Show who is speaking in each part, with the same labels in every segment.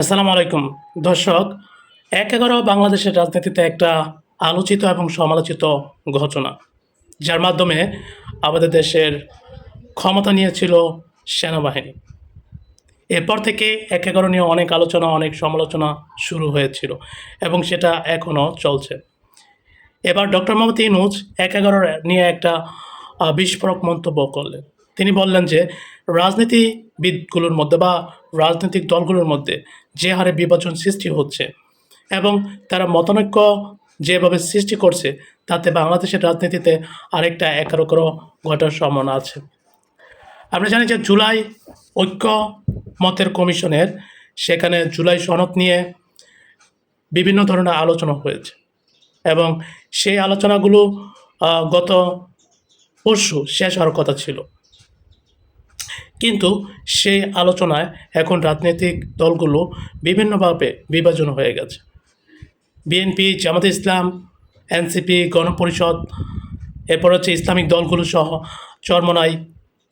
Speaker 1: আসসালামু আলাইকুম দর্শক। ১/১১ বাংলাদেশের রাজনীতিতে একটা আলোচিত এবং সমালোচিত ঘটনা, যার মাধ্যমে আমাদের দেশের ক্ষমতা নিয়েছিল সেনাবাহিনী। এরপর থেকে ১/১১ নিয়ে অনেক আলোচনা, অনেক সমালোচনা শুরু হয়েছিল এবং সেটা এখনও চলছে। এবার ডক্টর মোহাম্মদ ইউনূস ১/১১ নিয়ে একটা বিস্ফোরক মন্তব্য করলেন। তিনি বললেন যে রাজনীতিবিদগুলোর মধ্যে বা রাজনৈতিক দলগুলোর মধ্যে যে হারে বিভাজন সৃষ্টি হচ্ছে এবং তারা মতানৈক্য যেভাবে সৃষ্টি করছে, তাতে বাংলাদেশের রাজনীতিতে আরেকটা ১/১১ ঘটার সম্ভাবনা আছে। আমরা জানি যে জুলাই ঐক্য মতের কমিশনের সেখানে জুলাই সনদ নিয়ে বিভিন্ন ধরনের আলোচনা হয়েছে এবং সেই আলোচনাগুলো গত পরশু শেষ হওয়ার কথা ছিল। কিন্তু সেই আলোচনায় এখন রাজনৈতিক দলগুলো বিভিন্নভাবে বিভাজন হয়ে গেছে। বিএনপি, জামাতে ইসলাম, এনসিপি, গণপরিষদ, এরপর হচ্ছে ইসলামিক দলগুলো সহ চরমোনাই,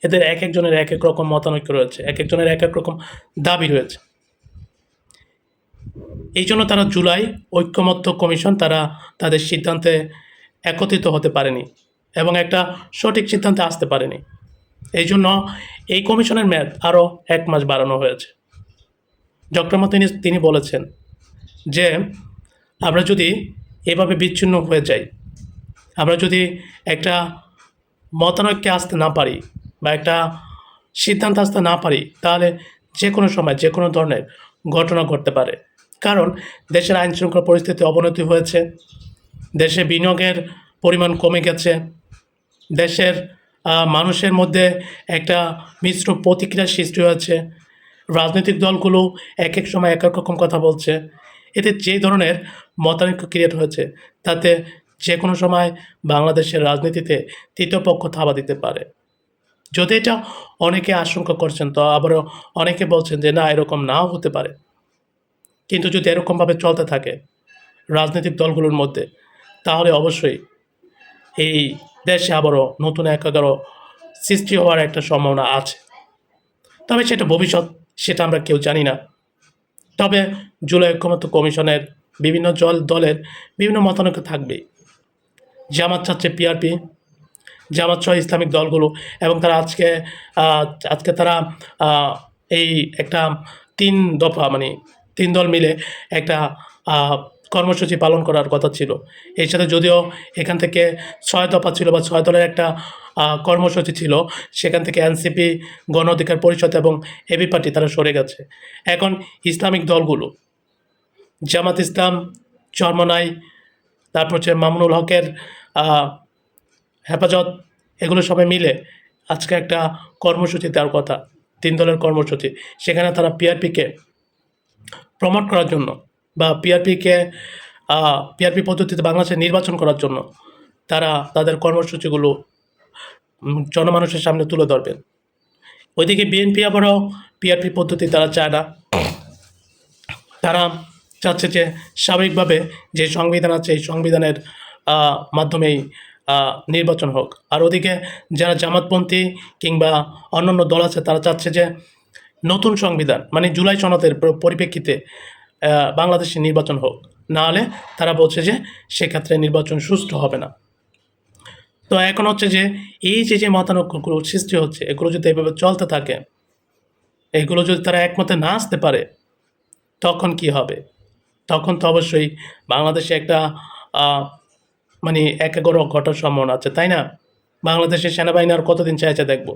Speaker 1: এদের একেকজনের একেক রকম মতানৈক্য রয়েছে, একেকজনের একেক রকম দাবি রয়েছে। এই জন্য তারা জুলাই ঐক্যমত্য কমিশন তারা তাদের সিদ্ধান্তে একত্রিত হতে পারেনি এবং একটা সঠিক সিদ্ধান্তে আসতে পারেনি। এই জন্য এই কমিশনের মেয়াদ আরও ১ মাস বাড়ানো হয়েছে। ডক্টর মোহাম্মদ তিনি বলেছেন যে আমরা যদি এভাবে বিচ্ছিন্ন হয়ে যাই, আমরা যদি একটা মতানৈক্যে আসতে না পারি বা একটা সিদ্ধান্তে আসতে না পারি, তাহলে যে কোনো সময় যে কোনো ধরনের ঘটনা ঘটতে পারে। কারণ দেশের আইনশৃঙ্খলা পরিস্থিতি অবনতি হয়েছে, দেশে বিনিয়োগের পরিমাণ কমে গেছে, দেশের মানুষের মধ্যে একটা মিশ্র প্রতিক্রিয়ার সৃষ্টি হয়েছে, রাজনৈতিক দলগুলো এক সময় এক রকম কথা বলছে। এতে যে ধরনের মতানৈক্য ক্রিয়েট হয়েছে, তাতে যে কোনো সময় বাংলাদেশের রাজনীতিতে তৃতীয় পক্ষ থাবা দিতে পারে। যদি এটা অনেকে আশঙ্কা করছেন, তো আবারও অনেকে বলছেন যে না, এরকম নাও হতে পারে। কিন্তু যদি এরকমভাবে চলতে থাকে রাজনৈতিক দলগুলোর মধ্যে, তাহলে অবশ্যই এই দেশে আবারও নতুন ১/১১ সৃষ্টি হওয়ার একটা সম্ভাবনা আছে। তবে সেটা ভবিষ্যৎ, সেটা আমরা কেউ জানি না। তবে জুলাই ঐক্যমত্য কমিশনের বিভিন্ন দলের বিভিন্ন মতানৈক্য থাকবেই। জামাত চাচ্ছে পিআরপি, জামাত সহ ইসলামিক দলগুলো, এবং তারা আজকে তারা এই একটা ৩ দফা মানে ৩ দল মিলে একটা কর্মসূচি পালন করার কথা ছিল। এর সাথে যদিও এখান থেকে ৬ দফা ছিল বা ৬ দলের একটা কর্মসূচি ছিল, সেখান থেকে এনসিপি, গণ অধিকার পরিষদ এবং এবি পার্টি তারা সরে গেছে। এখন ইসলামিক দলগুলো জামাত ইসলাম, চরমোনাই, তারপর হচ্ছে মামুনুল হকের হেফাজত, এগুলো সবাই মিলে আজকে একটা কর্মসূচি দেওয়ার কথা, ৩ দলের কর্মসূচি। সেখানে তারা পিআরপিকে প্রমোট করার জন্য বা পিআরপি পদ্ধতিতে বাংলাদেশে নির্বাচন করার জন্য তারা তাদের কর্মসূচিগুলো জনমানুষের সামনে তুলে ধরবেন। ওইদিকে বিএনপি আবারও পিআরপি পদ্ধতি তারা চায় না। তারা চাচ্ছে যে স্বাভাবিকভাবে যে সংবিধান আছে, এই সংবিধানের মাধ্যমেই নির্বাচন হোক। আর ওদিকে যারা জামাতপন্থী কিংবা অন্যান্য দল আছে, তারা চাচ্ছে যে নতুন সংবিধান মানে জুলাই সনদের পরিপ্রেক্ষিতে বাংলাদেশে নির্বাচন হোক। না হলে তারা বলছে যে সেক্ষেত্রে নির্বাচন সুষ্ঠু হবে না। তো এখন হচ্ছে যে এই যে মতানৈক্যগুলো সৃষ্টি হচ্ছে, এগুলো যদি এভাবে চলতে থাকে, এগুলো যদি তারা একমতে না আসতে পারে, তখন কি হবে? তখন তো অবশ্যই বাংলাদেশে একটা মানে ১/১১ ঘটার সম্ভাবনা আছে, তাই না? বাংলাদেশের সেনাবাহিনী আর কতদিন চাইছে দেখব?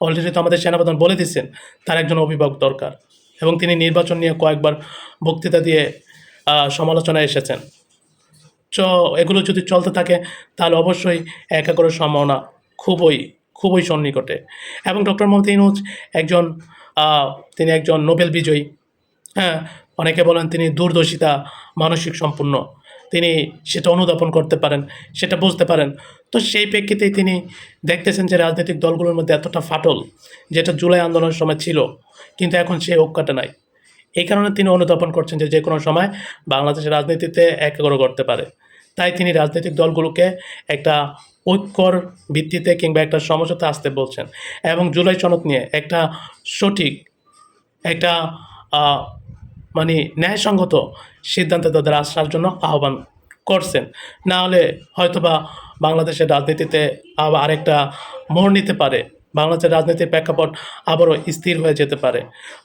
Speaker 1: অলরেডি তো আমাদের সেনাপ্রধান বলে দিচ্ছেন তার একজন অভিভাবক দরকার, এবং তিনি নির্বাচন নিয়ে কয়েকবার বক্তৃতা দিয়ে সমালোচনায় এসেছেন। তো এগুলো যদি চলতে থাকে, তাহলে অবশ্যই ১/১১ সম্ভাবনা খুবই সন্নিকটে। এবং ডক্টর মোহাম্মদ ইউনূস তিনি একজন নোবেল বিজয়ী। হ্যাঁ, অনেকে বলেন তিনি দূরদর্শিতা মানসিক সম্পন্ন, তিনি সেটা অনুধাবন করতে পারেন, সেটা বুঝতে পারেন। তো সেই প্রেক্ষিতেই তিনি দেখতেছেন যে রাজনৈতিক দলগুলোর মধ্যে এতটা ফাটল, যেটা জুলাই আন্দোলনের সময় ছিল, কিন্তু এখন সেই ঐক্যটা নাই। এই কারণে তিনি অনুধাবন করছেন যে কোনো সময় বাংলাদেশের রাজনীতিতে ১/১১ ঘটতে পারে। তাই তিনি রাজনৈতিক দলগুলোকে একটা ঐক্যর ভিত্তিতে কিংবা একটা সমঝোতায় আসতে বলছেন, এবং জুলাই সনদ নিয়ে একটা সঠিক একটা মানে ন্যায়সঙ্গত সিদ্ধান্তে তাদের আসার জন্য আহ্বান করছেন। না হলে হয়তোবা বাংলাদেশের রাজনীতিতে আবার আরেকটা মোড় নিতে পারে। বাংলাদেশের রাজনীতির প্রেক্ষাপট আবারও স্থির হয়ে যেতে পারে।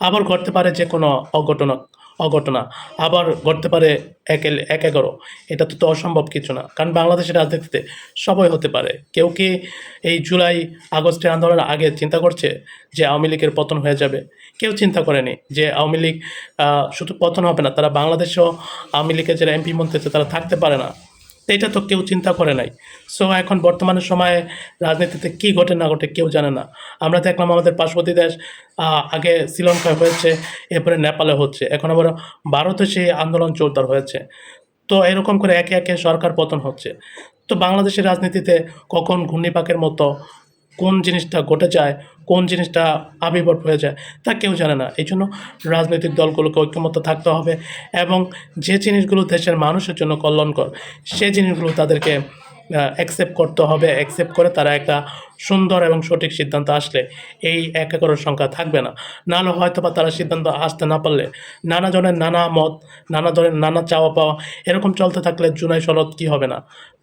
Speaker 1: আবার ঘটতে পারে যে কোনো অঘটনা। আবার ঘটতে পারে ১-১-১ এটা তো অসম্ভব কিছু না। কারণ বাংলাদেশের রাজনীতিতে সবই হতে পারে। কেউ কি এই জুলাই আগস্টের আন্দোলনের আগে চিন্তা করছে যে আওয়ামী লীগের পতন হয়ে যাবে? কেউ চিন্তা করেনি যে আওয়ামী লীগ শুধু পতন হবে না, তারা বাংলাদেশেও আওয়ামী লীগের যারা এমপি মন্ত্রী আছে তারা থাকতে পারে না। তো এটা তো কেউ চিন্তা করে নাই। সো এখন বর্তমানে সময়ে রাজনীতিতে কী ঘটে না ঘটে কেউ জানে না। আমরা দেখলাম আমাদের পার্শ্ববর্তী দেশ আগে শ্রীলঙ্কায় হয়েছে, এরপরে নেপালে হচ্ছে, এখন আবার ভারতে সেই আন্দোলন জোরদার হয়েছে। তো এরকম করে একে একে সরকার পতন হচ্ছে। তো বাংলাদেশের রাজনীতিতে কখন ঘূর্ণিপাকের মতো কোন জিনিসটা ঘটে যায়, কোন জিনিসটা আবির্ভাব হয়ে যায় তা কেউ জানে না। এই জন্য রাজনৈতিক দলগুলোকে ঐক্যমত্য থাকতে হবে এবং যে জিনিসগুলো দেশের মানুষের জন্য কল্যাণকর সে জিনিসগুলো তাদেরকে অ্যাকসেপ্ট করতে হবে। অ্যাকসেপ্ট করে তারা একটা সুন্দর এবং সঠিক সিদ্ধান্ত আসলে এই ১-১ সংখ্যা থাকবে না। নাহলে হয়তোবা তারা সিদ্ধান্ত আসতে না পারলে নানা জনের নানা মত, নানা ধরনের নানা চাওয়া পাওয়া এরকম চলতে থাকলে জুলাই সনদ কী হবে না?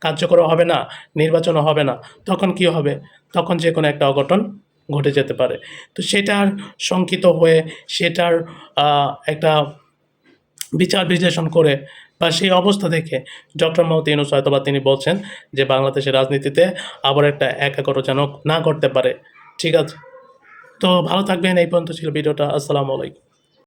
Speaker 1: কার্যকর হবে না, নির্বাচনও হবে না। তখন কী হবে? তখন যেকোনো একটা অঘটন ঘটে যেতে পারে। তো সেটার শঙ্কিত হয়ে সেটার একটা বিচার বিশ্লেষণ করে বা সেই অবস্থা দেখে ডক্টর মোহাম্মদ ইউনূস হয়তোবা তিনি বলছেন যে বাংলাদেশের রাজনীতিতে আবার একটা ১-১ যেন না ঘটতে পারে। ঠিক আছে? তো ভালো থাকবেন। এই পর্যন্ত ছিল ভিডিওটা। আসসালামু আলাইকুম।